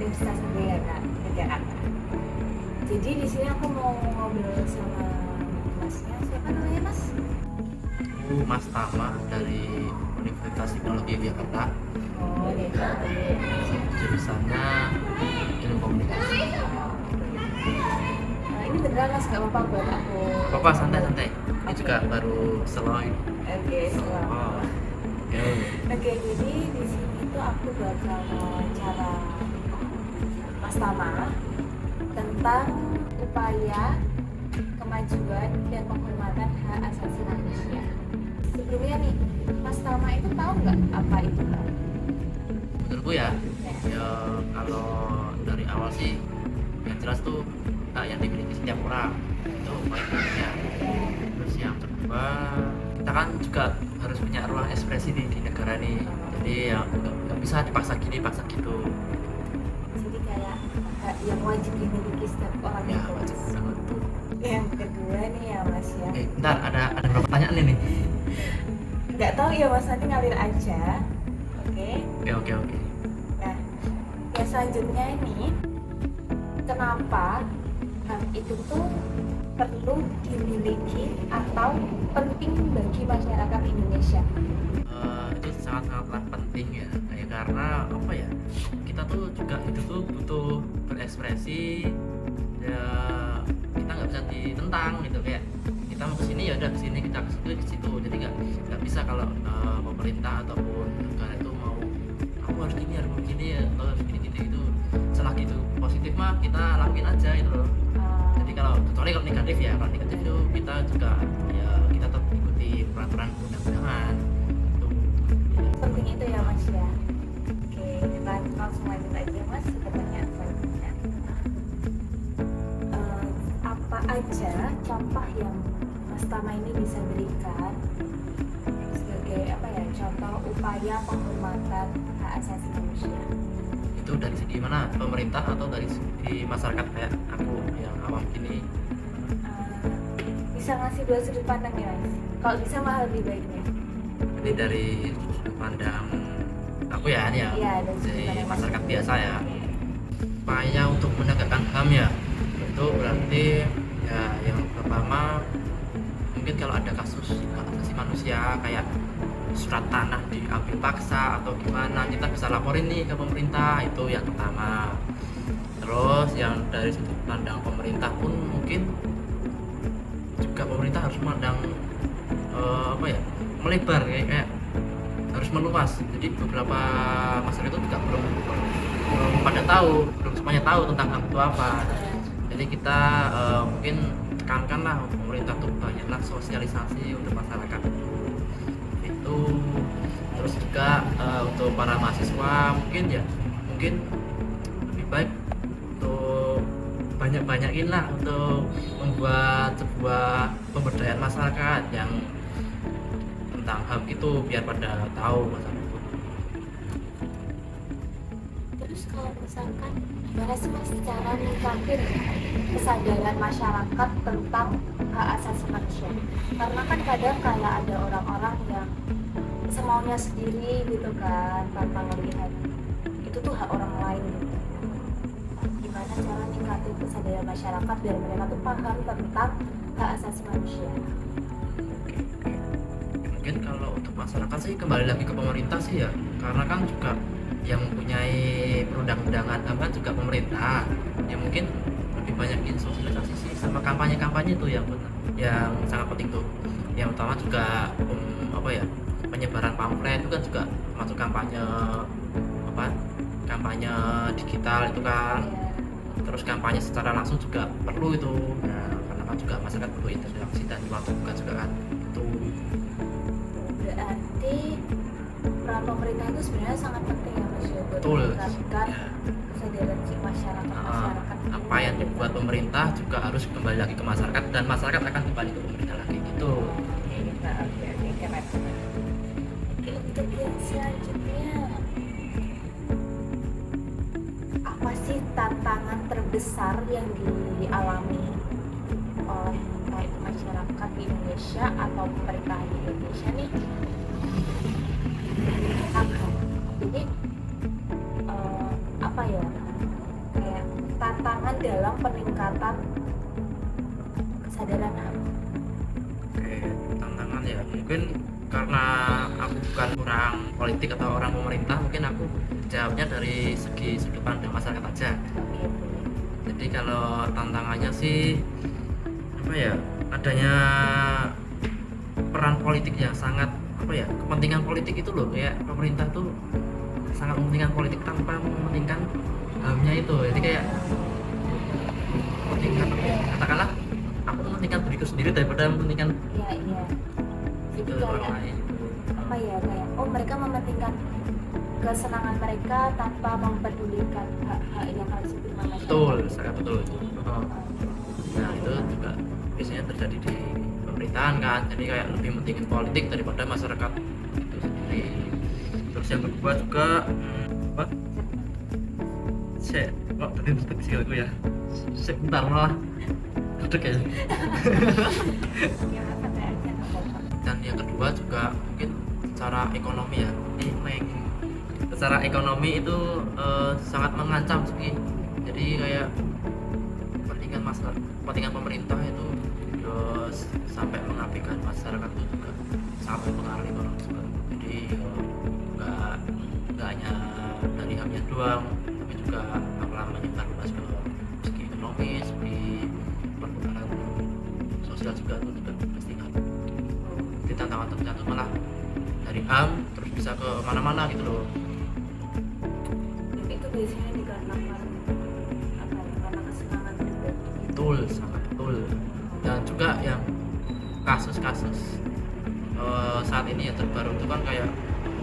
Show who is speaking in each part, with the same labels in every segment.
Speaker 1: Universitas Negeri Jakarta. Jadi di sini aku mau ngobrol sama masnya, siapa namanya mas?
Speaker 2: Mas Tama dari Universitas Teknologi Yogyakarta.
Speaker 1: Oh,
Speaker 2: Jurusannya Ilmu Komunikasi.
Speaker 1: ini beneran mas, gak apa-apa buat aku?
Speaker 2: Bapak santai-santai. Ini juga baru slow.
Speaker 1: Oke, selamat.
Speaker 2: Oh.
Speaker 1: Oke, jadi di sini tuh aku bakal wawancara Mas Tama tentang upaya kemajuan dan penghormatan hak asasi manusia. Sebelumnya nih, Mas Tama itu tahu nggak apa itu?
Speaker 2: Menurutku ya kalau dari awal sih yang jelas tuh hak yang dimiliki setiap orang itu paling pentingnya. Terus yang kedua, kita kan juga harus punya ruang ekspresi di negara nih. Jadi ya nggak bisa dipaksa gini, paksa gitu.
Speaker 1: Jadi kayak hak yang wajib dimiliki setiap orang
Speaker 2: Ya
Speaker 1: itu.
Speaker 2: wajib banget tuh.
Speaker 1: Yang kedua nih ya Mas ya.
Speaker 2: Bentar, ada beberapa pertanyaan nih.
Speaker 1: Nggak tahu ya Mas, nanti ngalir aja. Oke.
Speaker 2: Oke.
Speaker 1: Nah, yang selanjutnya ini, kenapa hak itu tuh perlu dimiliki atau penting bagi masyarakat Indonesia?
Speaker 2: Itu sangat-sangatlah penting ya, karena apa ya, kita tuh juga hidup tuh butuh berekspresi ya, kita nggak bisa ditentang gitu, kayak kita mau kesini ya udah kesini, kita ke situ, jadi nggak bisa kalau pemerintah ataupun negara itu mau aku harus gini atau harus gini gitu, selagi itu positif mah kita lakuin aja gitu loh. Jadi kecuali kalau negatif ya, kalau negatif itu kita juga ya kita tetap ikuti peraturan undang-undangan itu.
Speaker 1: Penting itu ya Mas ya. Oke, kita langsung lanjut aja Mas ke pertanyaan selanjutnya. Apa aja contoh yang Mas Tama ini bisa berikan sebagai apa ya, contoh upaya penghormatan hak asasi manusia?
Speaker 2: Itu dari segi mana, pemerintah atau dari segi masyarakat kayak aku yang awam gini?
Speaker 1: Bisa ngasih dua sudut pandang ya Mas? Kalau bisa mah lebih baiknya.
Speaker 2: Ini dari sudut pandang aku ya, ini ya,
Speaker 1: Iya, dari sudut
Speaker 2: dari
Speaker 1: pandang
Speaker 2: masyarakat
Speaker 1: Mas.
Speaker 2: biasa ya. Upaya untuk menegakkan HAM ya, itu berarti ya yang pertama mungkin kalau ada kasus hak asasi manusia kayak surat tanah diambil paksa atau gimana, kita bisa laporin nih ke pemerintah, itu yang pertama. Terus yang dari sudut pandang pemerintah pun mungkin juga pemerintah harus memandang melebar, kayak harus meluas. Jadi beberapa masyarakat itu juga belum pada tahu, belum semuanya tahu tentang HAM itu apa. Jadi kita mungkin tekankanlah pemerintah tuh banyaklah sosialisasi untuk masyarakat itu. Terus juga untuk para mahasiswa mungkin lebih baik untuk banyakin lah untuk membuat sebuah pemberdayaan masyarakat yang tentang HAM itu biar pada tahu masalah itu.
Speaker 1: Terus kalau misalkan gimana sih Mas cara ningkatin kesadaran masyarakat tentang hak asasi manusia? Karena kan kadang kayak ada orang-orang yang semaunya sendiri gitu kan, tanpa melihat itu tuh hak orang lain gitu. Gimana cara ningkatin kesadaran masyarakat biar mereka tuh paham tentang hak asasi manusia?
Speaker 2: Mungkin kalau untuk masyarakat sih kembali lagi ke pemerintah sih ya, karena kan juga yang mempunyai perundang-undangan HAM kan juga pemerintah. Ya mungkin lebih banyakin sosialisasi sih sama kampanye-kampanye tuh yang sangat penting tuh. Yang utama juga penyebaran pamflet itu kan juga masuk kampanye digital itu kan. Terus kampanye secara langsung juga perlu itu. Nah, karena kan juga masyarakat perlu interaksi dan waktu bukan juga kan itu.
Speaker 1: Berarti peran pemerintah itu sebenarnya sangat penting ya Mas ya, buat
Speaker 2: Betul.
Speaker 1: meningkatkan kesadaran si masyarakat.
Speaker 2: Apa yang dibuat pemerintah juga harus kembali lagi ke masyarakat, dan masyarakat akan kembali ke pemerintah lagi gitu.
Speaker 1: Oke, keren. Oke, untuk yang selanjutnya, apa sih tantangan terbesar yang dialami oleh baik masyarakat di Indonesia atau pemerintah di Indonesia nih? Jadi apa ya, dalam peningkatan kesadaran HAM.
Speaker 2: Oke, tantangan ya mungkin karena aku bukan orang politik atau orang pemerintah, mungkin aku jawabnya dari segi sudut pandang masyarakat aja.
Speaker 1: Oke, boleh.
Speaker 2: Jadi kalau tantangannya sih apa ya, adanya peran politik yang sangat apa ya, kepentingan politik itu loh, kayak pemerintah tuh sangat mementingkan politik tanpa mementingkan HAM-nya itu. Jadi kayak mementingkan apa ya, katakanlah aku mementingkan diriku sendiri daripada mementingkan
Speaker 1: Iya, iya. Jadi
Speaker 2: orang
Speaker 1: kayak
Speaker 2: lain.
Speaker 1: apa ya, kayak oh mereka mementingkan kesenangan mereka tanpa mempedulikan hak-hak yang harus diterima masyarakat.
Speaker 2: Betul, sangat betul. Oh. Nah itu juga biasanya terjadi di pemerintahan kan, jadi kayak lebih mentingin politik daripada masyarakat itu sendiri. Terus yang kedua juga apa? Kok tadi ngerti sih aku ya. Sebentar malah. Udah kayak.
Speaker 1: Ya, santai aja, nggak apa-apa.
Speaker 2: Dan yang kedua juga mungkin secara ekonomi ya. Secara ekonomi itu sangat mengancam sih. Jadi kayak kepentingan pemerintah itu terus sampai mengabaikan masyarakat itu juga sangat mempengaruhi orang tersebut. Jadi nggak hanya dari HAM-nya doang, tapi juga akan menyebar luas ke segi ekonomi, segi perputaran sosial juga itu juga pasti kan. Jadi tantangan terbesar itu malah dari HAM terus bisa ke mana-mana gitu loh.
Speaker 1: Dan itu biasanya dikarenakan apa ya, karena kesenangan pribadi.
Speaker 2: Betul, sangat betul. Dan juga yang kasus-kasus saat ini yang terbaru itu kan kayak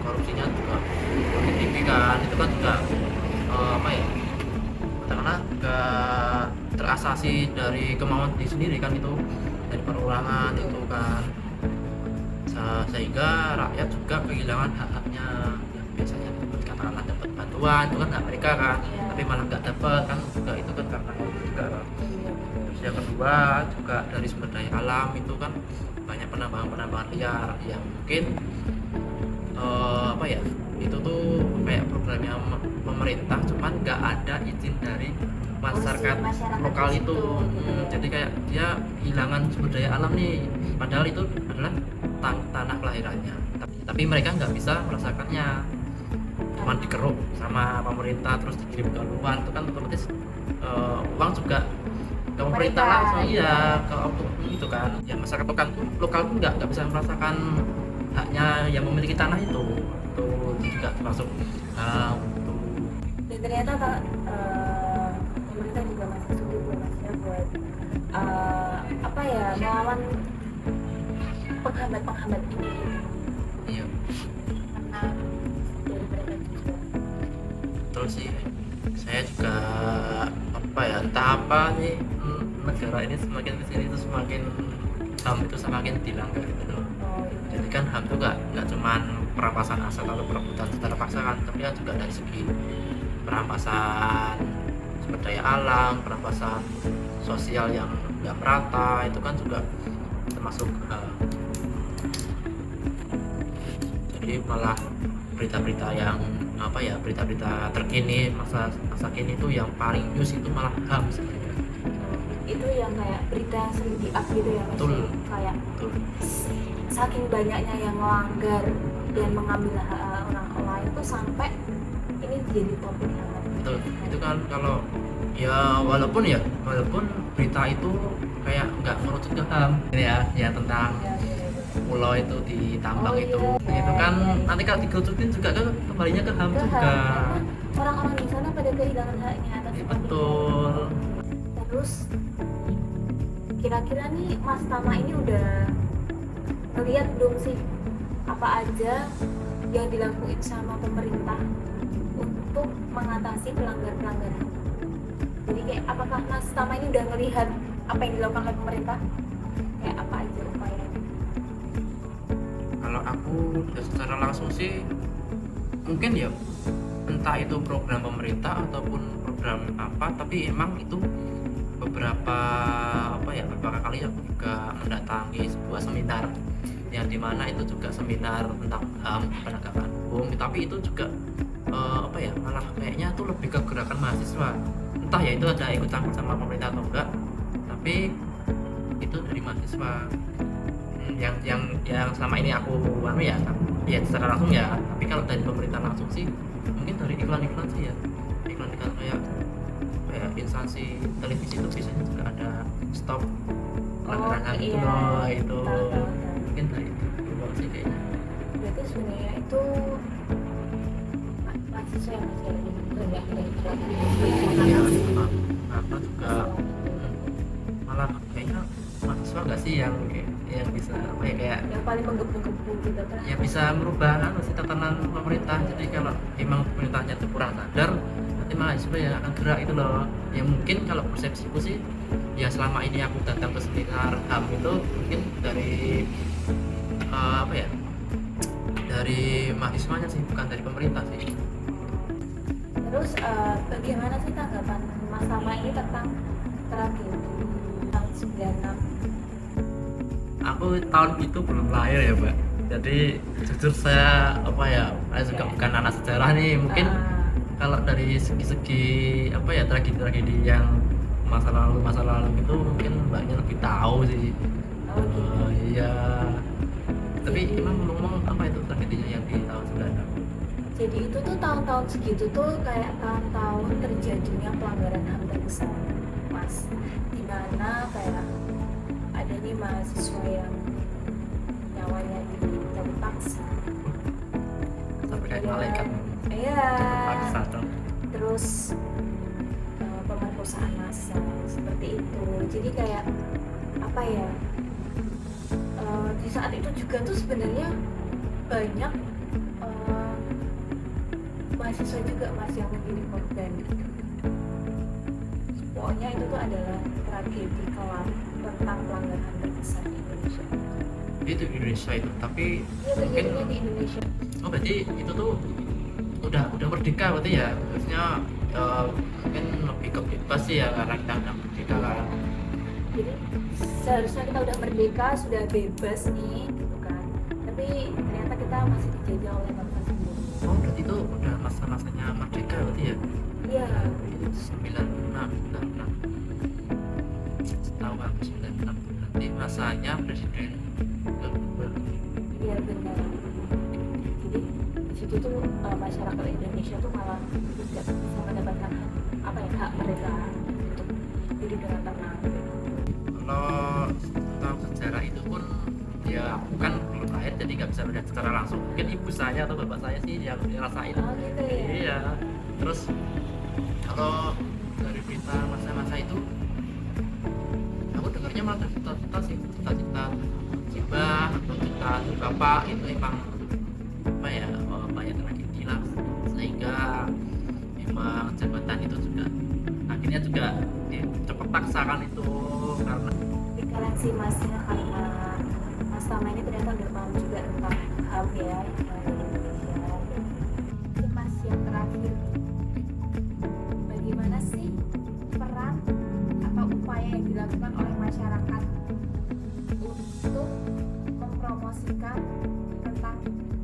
Speaker 2: korupsinya juga makin tinggi kan, itu kan juga apa ya, katakanlah gak terasasi dari kemauan diri sendiri kan, itu dari perorangan itu kan. Sehingga rakyat juga kehilangan hak-haknya yang biasanya katakanlah dapat bantuan itu kan hak mereka kan,
Speaker 1: Iya.
Speaker 2: tapi malah nggak dapat kan, juga itu kan karena itu juga kan. Terus yang kedua juga dari sumber daya alam itu kan banyak penambangan liar yang mungkin apa ya, itu tuh kayak programnya pemerintah cuman nggak ada izin dari masyarakat lokal
Speaker 1: di
Speaker 2: itu.
Speaker 1: situ, gitu ya.
Speaker 2: Jadi kayak dia kehilangan sumber daya alam nih, padahal itu adalah tanah kelahirannya, tapi mereka nggak bisa merasakannya, cuman dikeruk sama pemerintah terus dikirim ke luar, itu kan otomatis uang juga ke pemerintah
Speaker 1: Mereka,
Speaker 2: langsung, iya,
Speaker 1: iya.
Speaker 2: ke oknum itu kan. Ya masyarakat lokal pun nggak bisa merasakan haknya yang memiliki tanah itu juga termasuk tuh.
Speaker 1: Dan ternyata pemerintah juga masih sulit buat maksudnya buat apa ya, melawan penghambat ini
Speaker 2: Iya,
Speaker 1: karena dari mereka juga.
Speaker 2: betul sih. Saya juga apa ya, entah apa nih, negara ini semakin kesini itu semakin HAM itu semakin dilanggar gitu loh.
Speaker 1: Oh, iya.
Speaker 2: Jadi kan HAM itu nggak cuman perampasan aset atau perebutan secara paksa kan, tapi kan juga dari segi perampasan sumber daya alam, perampasan sosial yang nggak merata, itu kan juga termasuk HAM. Jadi malah berita-berita yang apa ya, berita-berita terkini masa kini itu yang paling news itu malah HAM sebenarnya.
Speaker 1: Itu yang kayak berita yang sering di up gitu ya,
Speaker 2: Betul.
Speaker 1: masih kayak
Speaker 2: Betul.
Speaker 1: saking banyaknya yang melanggar dan mengambil hak orang lain tuh sampai ini jadi topik hangat.
Speaker 2: Betul. Itu kan kalau ya walaupun berita itu kayak nggak merucut ke HAM ya tentang
Speaker 1: Ya,
Speaker 2: pulau itu ditambang
Speaker 1: Oh,
Speaker 2: itu
Speaker 1: iya.
Speaker 2: itu kan nanti kalau dikerucutin juga kan kembalinya ke HAM
Speaker 1: ke
Speaker 2: juga.
Speaker 1: karena orang-orang di sana pada kehilangan haknya atas
Speaker 2: Ya,
Speaker 1: itu.
Speaker 2: betul.
Speaker 1: Terus kira-kira nih Mas Tama ini udah ngeliat belum sih apa aja yang dilakuin sama pemerintah untuk mengatasi pelanggar-pelanggaran? Jadi kayak apakah Mas Tama ini udah ngelihat apa yang dilakukan oleh pemerintah? Kayak apa aja upaya?
Speaker 2: Kalau aku udah secara langsung sih mungkin ya, entah itu program pemerintah ataupun program apa, tapi emang itu beberapa kali aku juga mendatangi sebuah seminar yang dimana itu juga seminar tentang HAM, penegakan hukum, tapi itu juga malah kayaknya tuh lebih ke gerakan mahasiswa, entah ya itu ada ikut campur sama pemerintah atau enggak, tapi itu dari mahasiswa. Yang selama ini aku ya secara langsung ya, tapi kalau dari pemerintah langsung sih mungkin dari iklan-iklan sih ya, iklan-iklan kayak instansi televisi itu biasanya juga ada stop pelanggaran HAM itu loh, itu
Speaker 1: Tahu.
Speaker 2: mungkin dari itu doang sih kayaknya.
Speaker 1: Berarti sebenarnya itu mahasiswa yang masih banyak dari
Speaker 2: Iya, apa juga malah kayaknya mahasiswa nggak sih yang bisa apa ya, kayak
Speaker 1: yang paling menggebu-gebu gitu kan.
Speaker 2: ya bisa merubah si tatanan pemerintah. Jadi kalau emang pemerintahnya itu kurang sadar, nanti mahasiswa ya akan gerak itu loh. Ya mungkin kalau persepsiku sih ya selama ini aku datang ke seminar HAM itu mungkin dari apa ya, dari mahasiswanya sih, bukan dari pemerintah sih.
Speaker 1: Terus bagaimana sih tanggapan Mas Tama ini tentang tragedi tahun 96?
Speaker 2: Aku tahun itu belum lahir ya Mbak, jadi jujur saya juga bukan anak sejarah nih. Mungkin kalau dari segi apa ya, tragedi-tragedi yang masa lalu itu mungkin Mbaknya lebih tahu sih.
Speaker 1: Oh gitu.
Speaker 2: Iya, tapi emang ngomong apa itu tragedinya yang di tahun 96?
Speaker 1: Jadi itu tuh tahun-tahun segitu tuh kayak tahun-tahun terjadinya pelanggaran HAM terbesar, Mas. Dimana kayak ada nih mahasiswa yang nyawanya dicabut paksa.
Speaker 2: Sampai kayak malaikat
Speaker 1: Iya.
Speaker 2: paksa dong.
Speaker 1: Terus pemerkosaan massal seperti itu. Jadi kayak apa ya? Di saat itu juga tuh sebenarnya banyak mahasiswa juga Mas yang menjadi korban. Pokoknya itu tuh adalah tragedi kelam tentang pelanggaran terbesar di Indonesia.
Speaker 2: Itu di Indonesia itu, tapi
Speaker 1: Iya,
Speaker 2: mungkin
Speaker 1: terjadinya di Indonesia.
Speaker 2: berarti itu tuh udah merdeka berarti ya, maksudnya mungkin lebih ke bebas sih ya, karena kita udah merdeka kan.
Speaker 1: Jadi seharusnya kita udah merdeka, sudah bebas nih, gitu kan. Tapi ternyata kita masih dijajah oleh bangsa sendiri.
Speaker 2: Oh berarti itu udah masa-masanya merdeka berarti ya?
Speaker 1: Iya.
Speaker 2: 96 setahu aku 96 berarti masanya presiden kedua.
Speaker 1: Iya benar. Jadi di situ tuh masyarakat Indonesia tuh malah tidak bisa mendapatkan hak mereka untuk hidup dengan tenang.
Speaker 2: Kalau tahu sejarah itu pun ya bukan belum lahir, jadi nggak bisa melihat secara langsung. Mungkin ibu saya atau bapak saya sih yang ngerasain.
Speaker 1: Oh gitu ya.
Speaker 2: Iya. Terus kalau dari berita masa-masa itu aku dengarnya malah cita-cita sih, cita-cita Simbah atau cita bapak itu emang apa ya, banyak tragedi lah, sehingga memang jabatan itu juga akhirnya juga cepat paksakan itu karena
Speaker 1: Tapi kalian sih Masnya, karena Mas Tama ini ternyata udah paham juga tentang HAM ya yang ada di Indonesia. Mungkin Mas yang terakhir, bagaimana sih peran atau upaya yang dilakukan oleh masyarakat untuk mempromosikan tentang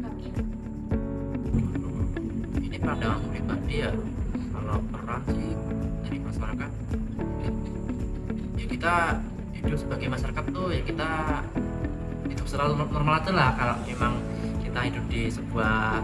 Speaker 1: HAM ini?
Speaker 2: ini pandangan pribadi ya. Kalau peran sih dari masyarakat ya, kita hidup sebagai masyarakat tuh ya, kita hidup selalu normal aja lah. Kalau memang kita hidup di sebuah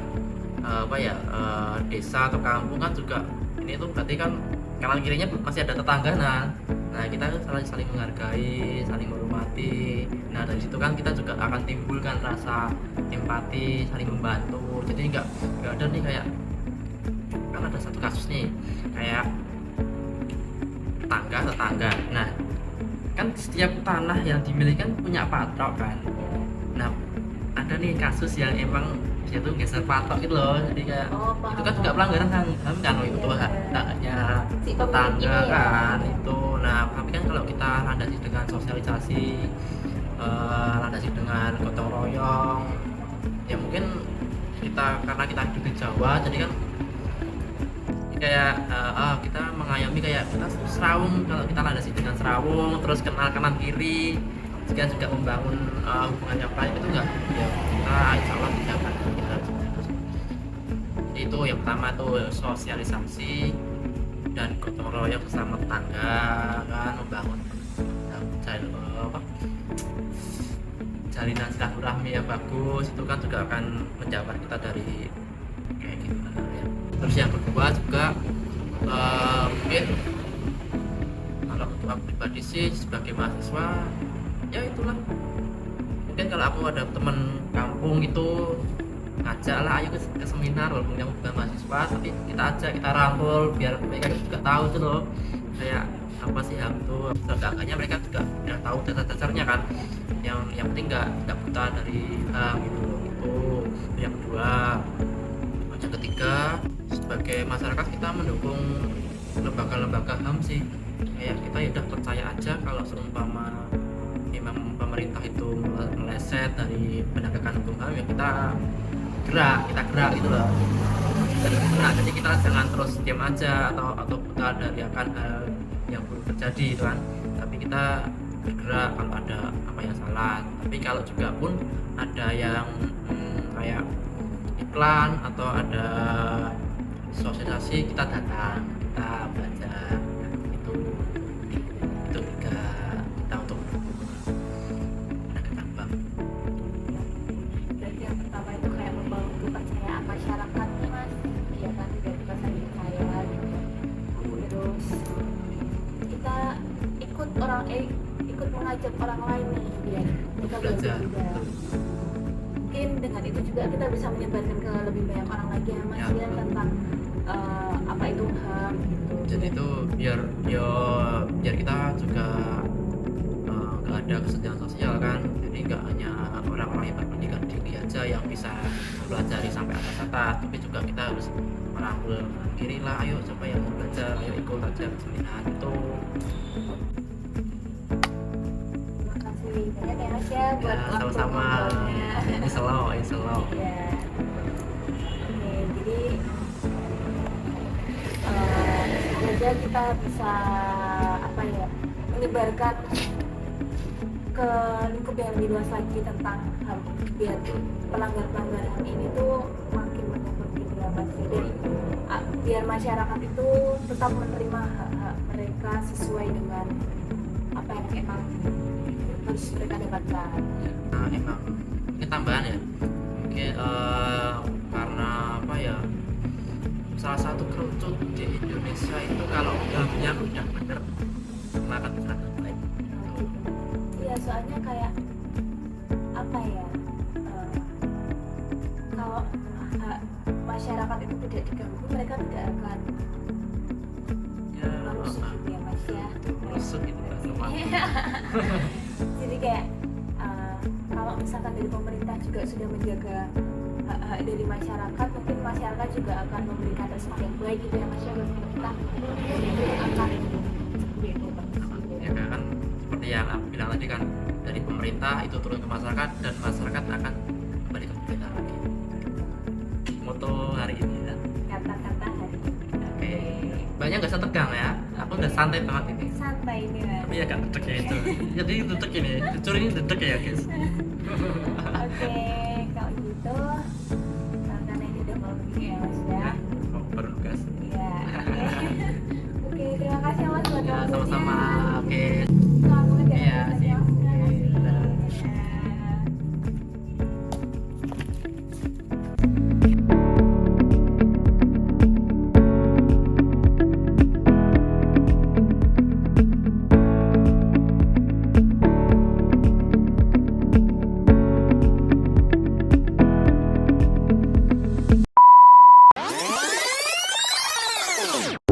Speaker 2: desa atau kampung kan juga ini tuh berarti kan kanan kirinya masih ada tetangga. Nah kita saling menghargai, saling menghormati. Nah dari situ kan kita juga akan timbulkan rasa empati, saling membantu. Jadi nggak ada nih kayak, kan ada satu kasus nih kayak tetangga. Nah kan setiap tanah yang dimiliki kan punya patok kan. Nah ada nih kasus yang emang dia tuh geser patok gitu loh, jadi kayak
Speaker 1: Paham.
Speaker 2: itu kan juga pelanggaran HAM kan, itu tuh haknya
Speaker 1: Si pemilik
Speaker 2: tetangga
Speaker 1: ini ya.
Speaker 2: kan itu. Nah tapi kan kalau kita landasi dengan sosialisasi, landasi dengan gotong royong, ya mungkin karena kita hidup di Jawa, jadi kan kayak kita mengayomi, kayak kita serawung. Kalau kita landasi dengan serawung terus kenal kanan kiri, jika juga membangun hubungan yang baik, itu enggak ya, kita insya Allah tidak akan itu. Yang pertama tuh sosialisasi, dan gotong royong sesama tetangga kan, membangun apa, jalinan silaturahmi yang bagus itu kan juga akan menjawab kita dari kayak gitu ya. Terus yang kedua juga mungkin kalau untuk aku pribadi sih sebagai mahasiswa ya itulah, mungkin kalau aku ada temen kampung itu ngajak lah ayo ke seminar walaupun yang bukan mahasiswa, tapi kita rangkul biar mereka juga tahu tuh loh kayak apa sih HAM itu. Seenggaknya mereka juga udah tahu dasar-dasarnya kan, yang penting nggak buta dari HAM gitu loh. Itu yang kedua. Yang ketiga, sebagai masyarakat kita mendukung lembaga-lembaga HAM sih, kayak kita ya udah percaya aja kalau seumpama memang pemerintah itu meleset dari penegakan hukum HAM ya kita gerak gitu loh. Jadi kita jangan terus diam aja atau buta dari akan hal yang buruk terjadi itu kan, tapi kita bergerak kalau ada apa yang salah. Tapi kalau juga pun ada yang kayak iklan atau ada sosialisasi, kita datang, kita belajar itu tiga kita untuk penegakan HAM.
Speaker 1: Berarti yang pertama itu kayak membangun kepercayaan masyarakat nih mas, ya kan, biar kita saling percaya gitu. Terus kita ikut mengajak orang lain nih biar kita belajar juga. Mungkin dengan itu juga kita bisa menyebarkan ke lebih banyak orang lagi ya mas ya, tentang apa itu HAM gitu.
Speaker 2: Jadi itu biar kita juga nggak ada kesenjangan sosial kan, jadi nggak hanya orang-orang yang berpendidikan tinggi aja yang bisa mempelajari sampai atas, tapi juga kita harus merangkul kiri lah, ayo coba yang mau belajar, ayo ikut aja ke seminar itu.
Speaker 1: Terima kasih banyak ya mas ya buat waktu
Speaker 2: Sama-sama.
Speaker 1: ngobrolnya.
Speaker 2: Ini slow.
Speaker 1: Ya. Oke, jadi semoga kita bisa apa ya, menyebarkan ke lingkup yang lebih luas lagi tentang HAM, biar pelanggar-pelanggar HAM ini tuh makin menurut gitu ya Mas. Jadi biar masyarakat itu tetap menerima hak-hak mereka sesuai dengan apa yang emang harus mereka dapatkan.
Speaker 2: Nah, emang ini tambahan ya, mungkin karena apa ya, salah satu kerucut di Indonesia itu kalau HAM-nya udah bener maka bisa baik.
Speaker 1: Iya, soalnya kayak apa ya, kalau masyarakat itu tidak diganggu, mereka tidak akan
Speaker 2: Ya,
Speaker 1: merusuk gitu ya Mas ya.
Speaker 2: merusuk gitu lah sama.
Speaker 1: Iya. Jadi kayak kalau misalkan dari pemerintah juga sudah menjaga hak dari masyarakat, mungkin masyarakat juga akan memberikan respon yang baik gitu ya Mas ya buat pemerintah. Itu akan seperti itu.
Speaker 2: Ya kan seperti yang aku bilang tadi kan, dari pemerintah itu turun ke masyarakat dan masyarakat akan kembali ke pemerintah lagi. Moto hari ini ya.
Speaker 1: Kata-kata hari ini.
Speaker 2: Oke. Banyak nggak usah tegang ya, aku udah santai banget ini.
Speaker 1: Santai ini Mas.
Speaker 2: Tapi agak dedek ya itu. Jadi dedek ini, jujur ini dedek ya guys.
Speaker 1: Oke, kalau gitu karena ini udah mau begini ya Mas ya.
Speaker 2: Oh, baru gas.
Speaker 1: Iya. Oke, terima kasih Mas buat
Speaker 2: Ya,
Speaker 1: waktunya.
Speaker 2: sama-sama. Oke.
Speaker 1: Selamat ya.
Speaker 2: Iya, sih.
Speaker 1: Terima kasih.
Speaker 2: Dadah.
Speaker 1: Ya.